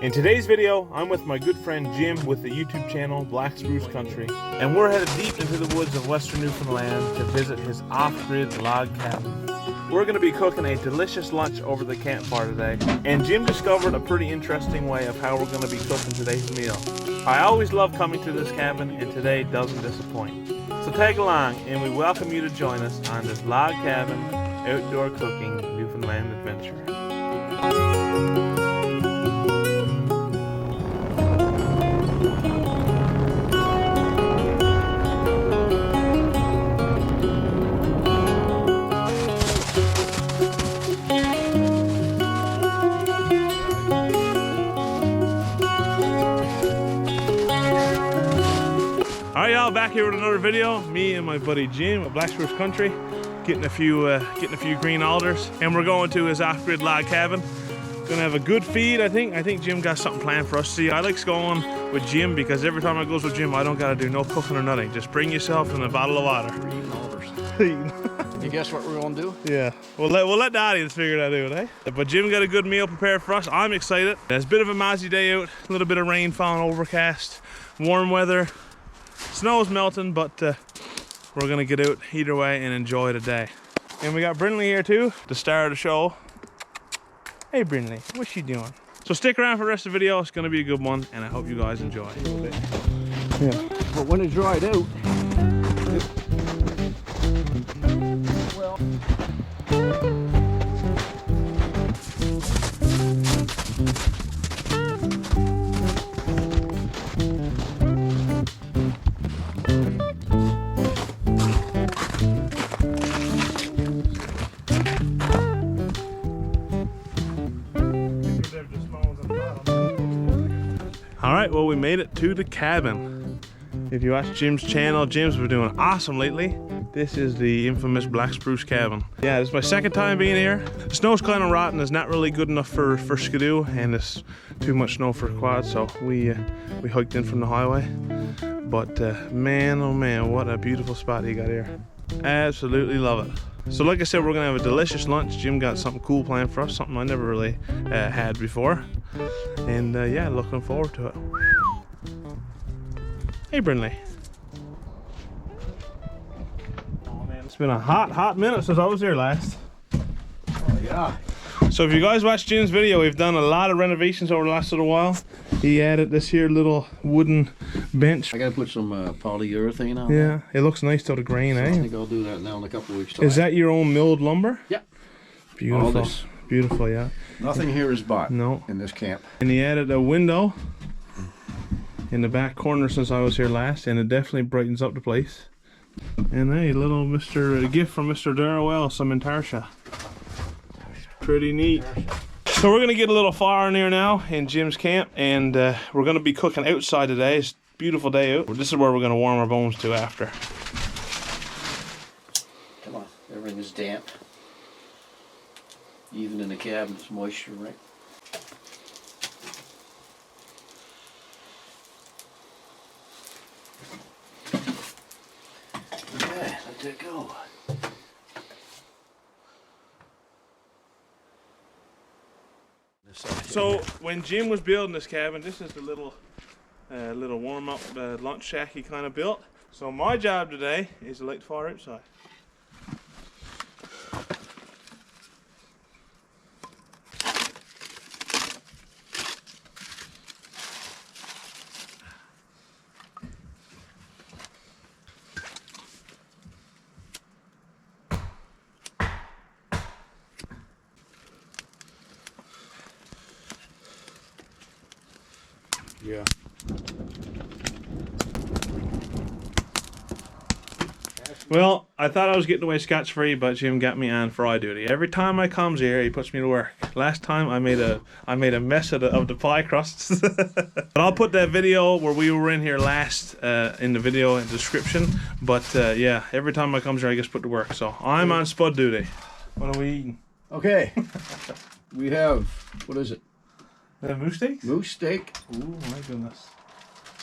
In today's video, I'm with my good friend Jim with the YouTube channel Black Spruce Country, and we're headed deep into the woods of western Newfoundland to visit his off-grid log cabin. We're going to be cooking a delicious lunch over the campfire today, and Jim discovered a pretty interesting way of how we're going to be cooking today's meal. I always love coming to this cabin, and today doesn't disappoint. So tag along, and we welcome you to join us on this log cabin, outdoor cooking Newfoundland adventure. Alright y'all, back here with another video. Me and my buddy Jim at Black Spruce Country, getting a few green alders, and we're going to his off-grid log cabin. Gonna have a good feed, I think. I think Jim got something planned for us. See, I like going with Jim because every time I goes with Jim, I don't gotta do no cooking or nothing. Just bring yourself and a bottle of water. We're eating alders. You guess what we're gonna do? Yeah, we'll let the audience figure that out, eh? But Jim got a good meal prepared for us. I'm excited. It's a bit of a mozzie day out, a little bit of rain falling, overcast, warm weather. Snow's melting, but we're gonna get out either way and enjoy the day. And we got Brindley here too, the star of the show. Hey Brindley, what's she doing? So stick around for the rest of the video. It's gonna be a good one, and I hope you guys enjoy. Yeah. But when it's dried out, well. Alright, well we made it to the cabin. If you watch Jim's channel, Jim's been doing awesome lately. This is the infamous Black Spruce cabin. Yeah, this is my second time being here. The snow's kind of rotten. It's not really good enough for skidoo, and it's too much snow for quad, so we hiked in from the highway. But man, oh man, what a beautiful spot he got here. Absolutely love it. So like I said, we're gonna have a delicious lunch. Jim got something cool planned for us, something I never really had before. And yeah, looking forward to it. Hey Brindley. Oh man, it's been a hot minute since I was here last. Oh yeah. So if you guys watched Jim's video, we've done a lot of renovations over the last little while. He added this here little wooden bench. I gotta put some polyurethane on. Yeah, it looks nice till the grain, So eh? I think I'll do that now in a couple of weeks' time. Is that your own milled lumber? Yeah. Beautiful. All this. Beautiful, yeah. Nothing here is bought. No. In this camp. And he added a window in the back corner since I was here last, and it definitely brightens up the place. And hey, a gift from Mr. Darrell, some Intarsha. Pretty neat. So we're gonna get a little fire in here now in Jim's camp, and we're gonna be cooking outside today. It's a beautiful day out. This is where we're gonna warm our bones to after. Come on, everything is damp. Even in the cabin, it's moisture, right? Okay, let that go. So when Jim was building this cabin, this is the little warm-up lunch shack he kind of built. So my job today is to light the fire outside. Yeah. Well, I thought I was getting away scotch-free, but Jim got me on fry duty. Every time I comes here, he puts me to work. Last time I made a mess of the pie crusts. But I'll put that video where we were in here last in the video in the description. But yeah, every time I comes here, I get put to work. So I'm on spud duty. What are we eating? Okay. We have, what is it? Moose steak? Moose steak. Ooh, my goodness.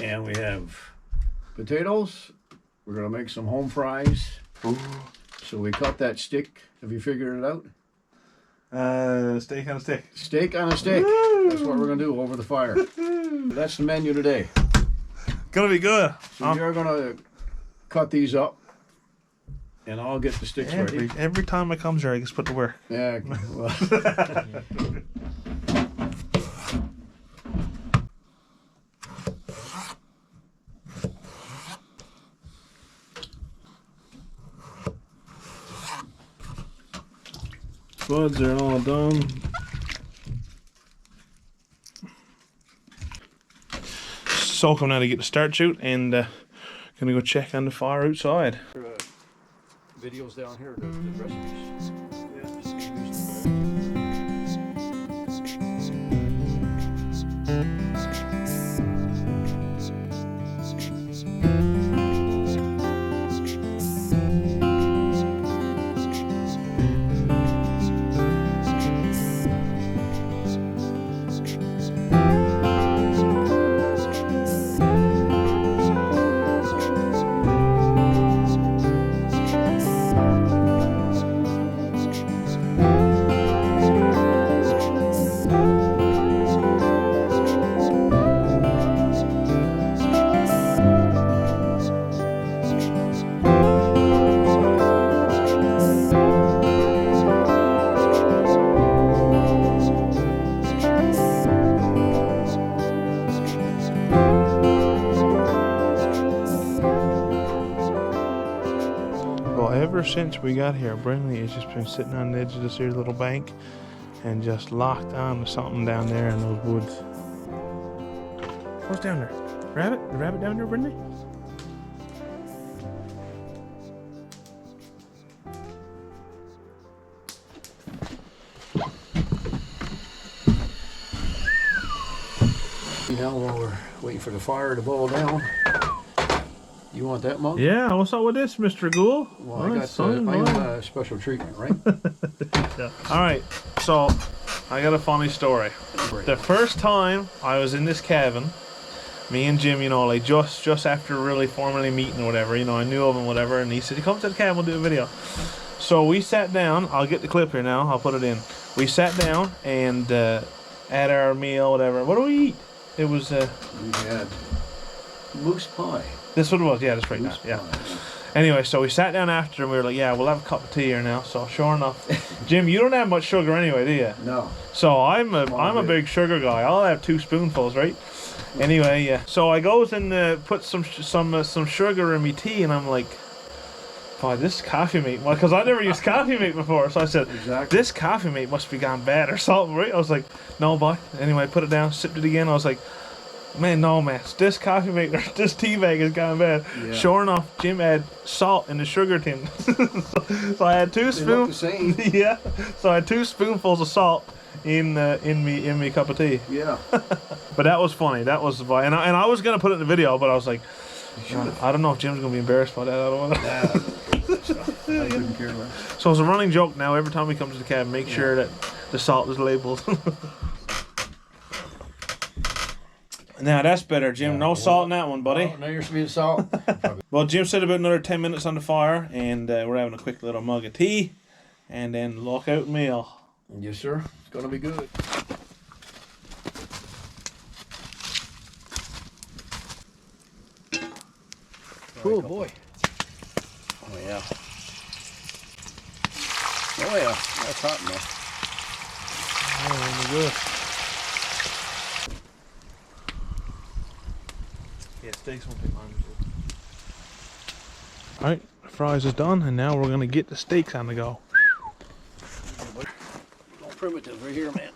And we have potatoes. We're gonna make some home fries. Ooh. So we cut that stick. Have you figured it out? Steak on a stick. Steak on a stick. Woo! That's what we're gonna do over the fire. That's the menu today. Gonna be good. So you're gonna cut these up, and I'll get the sticks ready. Every time I come here, I just put to work. Yeah. Well. Buds are all done. Soak them now to get the start shoot, and gonna go check on the fire outside. Videos down here, the recipes. Ever since we got here, Brinley has just been sitting on the edge of this here little bank and just locked on to something down there in those woods. What's down there? Rabbit? The rabbit down there, Brinley? Now while we're waiting for the fire to boil down, you want that mug? Yeah, what's up with this, Mr. Ghoul? Well, I got special treatment, right? Yeah. All right, so I got a funny story. The first time I was in this cabin, me and Jim, you know, like just after really formally meeting or whatever, you know, I knew of him, whatever, and he said, "Come to the cabin, we'll do a video." So we sat down. I'll get the clip here now. I'll put it in. We sat down and at our meal, whatever. What do we eat? It was. We had moose pie. This what it was, yeah, that's right. Now. Yeah. Anyway, so we sat down after and we were like, yeah, we'll have a cup of tea here now. So sure enough, Jim, you don't have much sugar anyway, do you? No. So I'm a big sugar guy. I'll have 2 spoonfuls, right? Anyway, yeah. So I goes and put some sugar in me tea, and I'm like, oh, this coffee mate, well, because I never used coffee mate before. So I said, this coffee mate must be gone bad or something, right? I was like, no, boy. Anyway, I put it down, sipped it again. I was like, man, no, man, this coffee maker, this tea bag has gone bad. Yeah. Sure enough, Jim had salt in the sugar tin. So I had 2 spoons. Yeah. So I had 2 spoonfuls of salt in me cup of tea. Yeah. But that was funny. That was, and I was gonna put it in the video, but I was like, I don't know if Jim's gonna be embarrassed by that. I don't want to. I couldn't care less. So it's a running joke now. Every time we come to the cabin, make sure that the salt is labeled. Now that's better, Jim. No salt in that one, buddy. Oh, no, you're sweet salt. Well, Jim said about another 10 minutes on the fire, and we're having a quick little mug of tea, and then lock out meal. Yes, sir. It's gonna be good. Cool boy. Oh yeah. Oh yeah. That's hot enough. Oh, good. Yeah, steaks won't take long. Alright, fries is done, and now we're gonna get the steaks on the go. All primitive right here, man.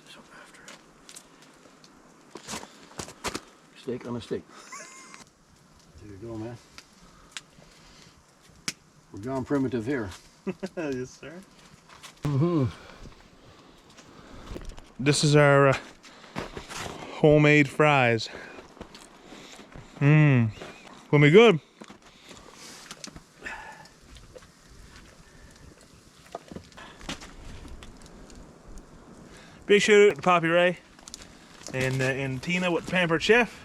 This up after. Steak on a steak. There you go, man. We're gone primitive here. Yes, sir. This is our homemade fries. Gonna be good. Big shout out to Poppy Ray and Tina with the Pampered Chef.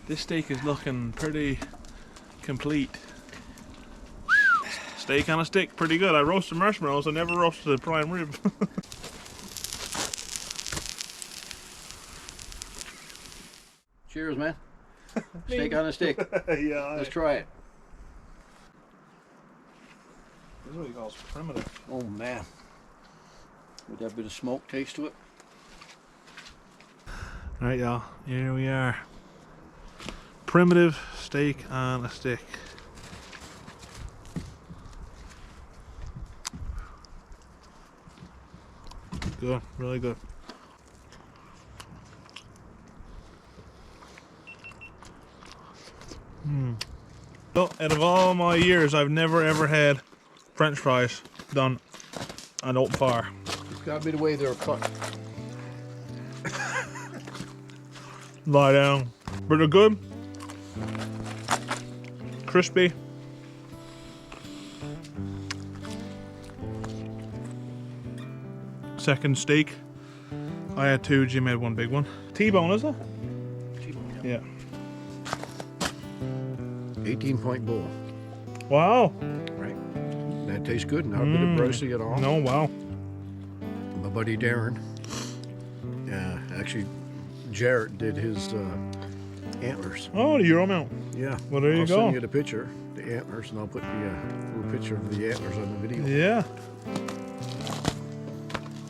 This steak is looking pretty complete. Steak on a stick, pretty good. I roasted marshmallows, I never roasted a prime rib. Cheers, man. Steak on a stick. Yeah. Let's try it. This is what he calls primitive. Oh man. With that bit of smoke taste to it. Alright, y'all. Here we are. Primitive steak on a stick. Good, really good. So, out of all my years, I've never ever had French fries done on open fire. It's gotta be the way they're cut. Lie down. But they're good. Crispy. Second steak. I had two, Jim had one big one. T-bone, is it? T-bone, Yeah. 18-point bull. Wow. Right. That tastes good. Not a bit of browsy at all. No, wow. My buddy Darren. Actually, Jarrett did his antlers. Oh, the Euro mount. Yeah. Well, there you I'll go. send you the picture, the antlers, and I'll put the little picture of the antlers on the video. Yeah.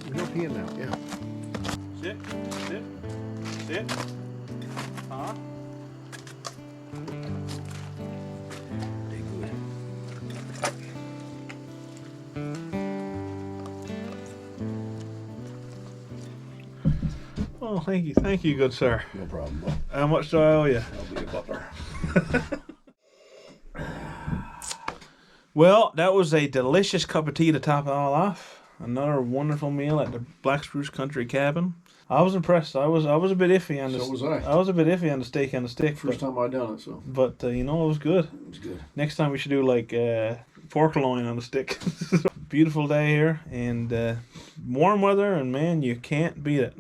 There's no peeing now. Yeah. Sit, sit, sit. Huh? They good. Oh, thank you, good sir. No problem. How much do I owe you? I'll be a butler. Well, that was a delicious cup of tea to top it all off. Another wonderful meal at the Black Spruce Country cabin. I was impressed. I was a bit iffy on this. So was I. I was a bit iffy on the steak on the stick. First time I done it, so But you know, it was good. it was good. Next time we should do like pork loin on the stick. Beautiful day here and warm weather, and man, you can't beat it.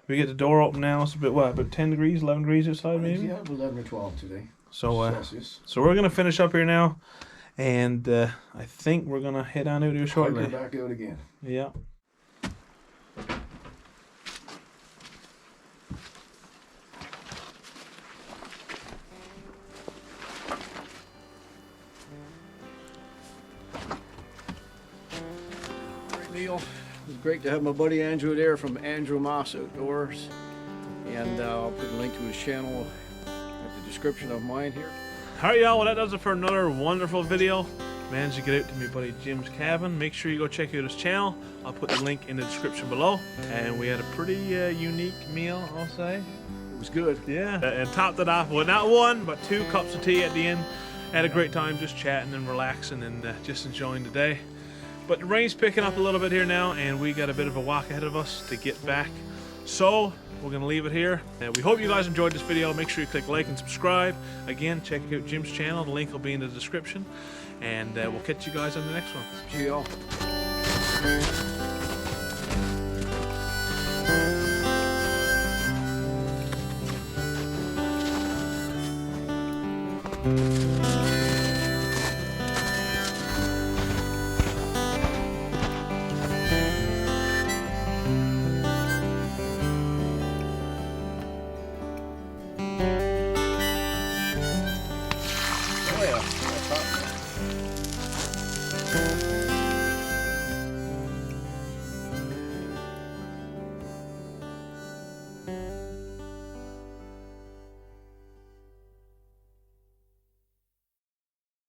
We get the door open now. It's about 10 degrees, 11 degrees outside maybe. Yeah, 11 or 12 today. So Celsius. so we're gonna finish up here now, and I think we're gonna head on out here shortly. Go back out again. Yeah. Neil, it was great to have my buddy Andrew there from Andrew Moss Outdoors, and I'll put a link to his channel at the description of mine here. Alright, y'all, well, that does it for another wonderful video. Managed to get out to my buddy Jim's cabin. Make sure you go check out his channel. I'll put the link in the description below. And we had a pretty unique meal, I'll say. It was good. Yeah. And topped it off with not one, but 2 cups of tea at the end. Had a great time just chatting and relaxing and just enjoying the day. But the rain's picking up a little bit here now, and we got a bit of a walk ahead of us to get back. So we're gonna leave it here. And we hope you guys enjoyed this video. Make sure you click like and subscribe. Again, check out Jim's channel. The link will be in the description. And we'll catch you guys on the next one. See y'all.